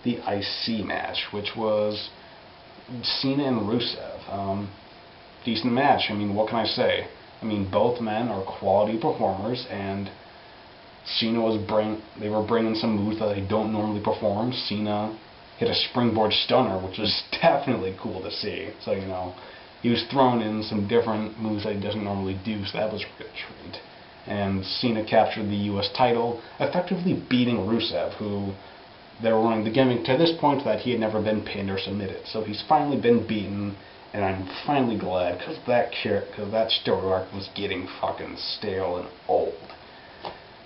the IC match, which was Cena and Rusev. Decent match. I mean, what can I say? I mean, both men are quality performers, and Cena they were bringing some moves that they don't normally perform. Cena hit a springboard stunner, which was definitely cool to see. So, he was throwing in some different moves that he doesn't normally do, so that was a good treat. And Cena captured the US title, effectively beating Rusev, who they were running the gimmick to this point that he had never been pinned or submitted. So he's finally been beaten, and I'm finally glad, because that story arc was getting fucking stale and old.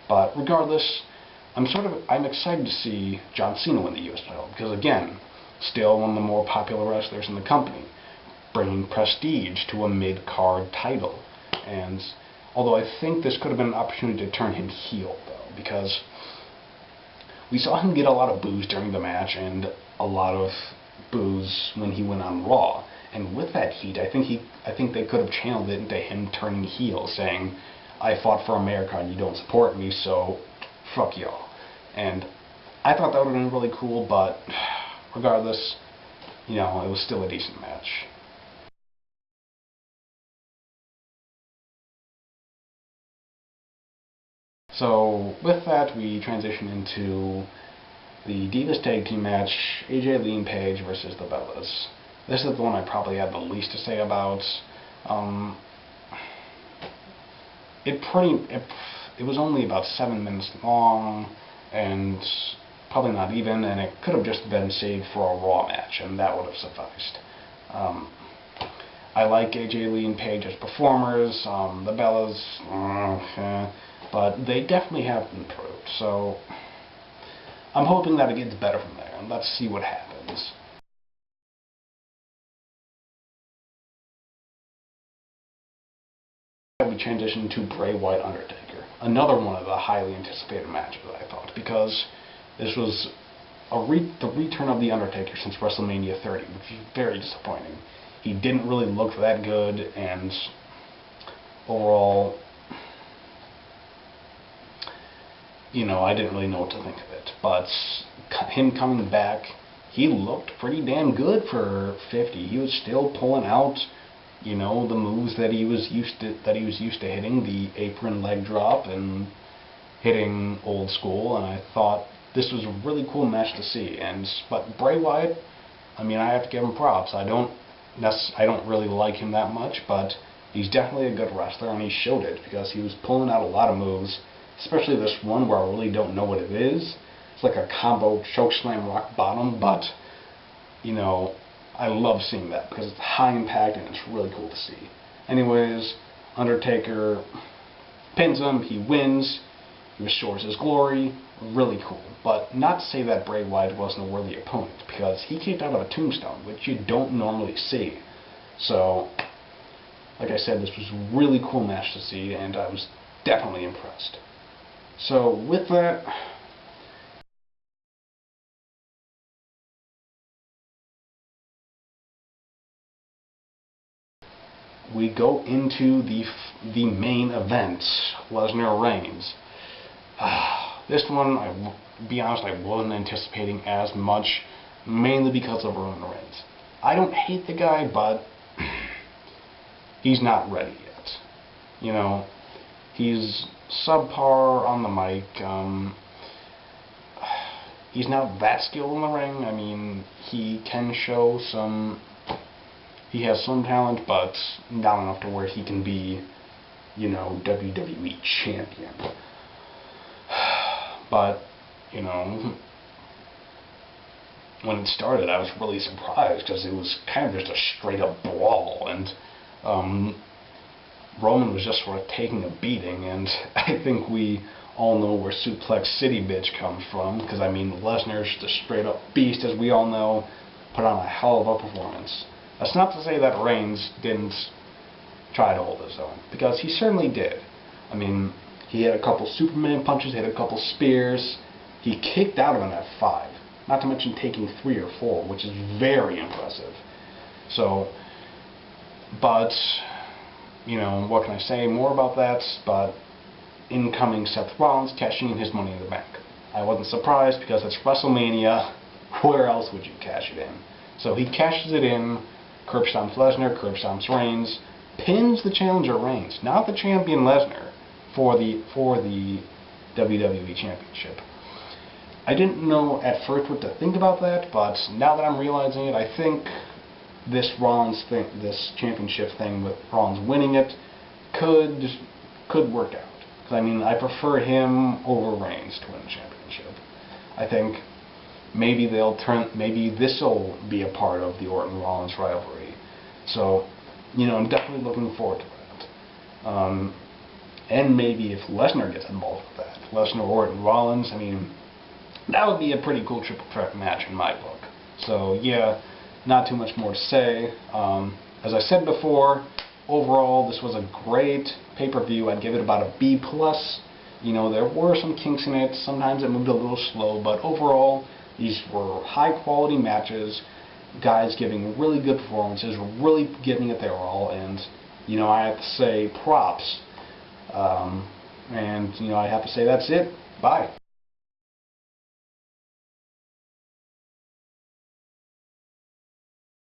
But regardless, I'm excited to see John Cena win the US title, because again, still one of the more popular wrestlers in the company, bringing prestige to a mid-card title. And although I think this could have been an opportunity to turn him heel, though, because we saw him get a lot of boos during the match, and a lot of boos when he went on Raw. And with that heat, I think they could have channeled it into him turning heel, saying, "I fought for America and you don't support me, so fuck y'all." And I thought that would have been really cool, but regardless, it was still a decent match. So with that, we transition into the Divas Tag Team match, AJ Lee and Paige versus the Bellas. This is the one I probably had the least to say about. It was only about 7 minutes long, and probably not even, and it could have just been saved for a Raw match, and that would have sufficed. I like AJ Lee and Paige as performers. The Bellas, but they definitely have improved, so I'm hoping that it gets better from there, and let's see what happens. We transition to Bray Wyatt Undertaker, another one of the highly anticipated matches, I thought, because this was the return of the Undertaker since WrestleMania 30, which is very disappointing. He didn't really look that good, and overall, I didn't really know what to think of it. But him coming back, he looked pretty damn good for 50. He was still pulling out, the moves that he was used to hitting, the apron leg drop and hitting old school. And I thought this was a really cool match to see. But Bray Wyatt, I have to give him props. I don't really like him that much, but he's definitely a good wrestler, and he showed it because he was pulling out a lot of moves. Especially this one where I really don't know what it is. It's like a combo chokeslam rock bottom, but, I love seeing that because it's high impact and it's really cool to see. Anyways, Undertaker pins him, he wins, he restores his glory, really cool. But not to say that Bray Wyatt wasn't a worthy opponent, because he kicked out of a tombstone, which you don't normally see. So, like I said, this was a really cool match to see, and I was definitely impressed. So, with that, we go into the main event, Lesnar Reigns. This one, I'll be honest, I wasn't anticipating as much, mainly because of Roman Reigns. I don't hate the guy, but he's not ready yet. He's subpar on the mic. He's not that skilled in the ring. He can show he has some talent, but not enough to where he can be, WWE champion. But, when it started, I was really surprised because it was kind of just a straight up brawl, and Roman was just sort of taking a beating, and I think we all know where Suplex City bitch comes from, because Lesnar's the straight up beast, as we all know, put on a hell of a performance. That's not to say that Reigns didn't try to hold his own, because he certainly did. He had a couple Superman punches, hit a couple spears, he kicked out of an F5, not to mention taking 3 or 4, which is very impressive. So, but what can I say more about that? But incoming Seth Rollins cashing in his Money in the Bank. I wasn't surprised because it's WrestleMania. where else would you cash it in? So he cashes it in, curb stomps Lesnar, curb stomps Reigns, pins the challenger Reigns, not the champion Lesnar, for the WWE Championship. I didn't know at first what to think about that, but now that I'm realizing it, I think this Rollins thing, this championship thing with Rollins winning it, could work out. Because I mean, I prefer him over Reigns to win the championship. I think maybe maybe this will be a part of the Orton-Rollins rivalry. So, you know, I'm definitely looking forward to that. And maybe if Lesnar gets involved with that, Lesnar, Orton, Rollins, I mean, that would be a pretty cool triple threat match in my book. So yeah, not too much more to say. As I said before, overall this was a great pay-per-view. I'd give it about a B+. You know, there were some kinks in it. Sometimes it moved a little slow, but overall these were high-quality matches. Guys giving really good performances, really giving it their all, and you know, I have to say props. And you know, I have to say that's it. Bye.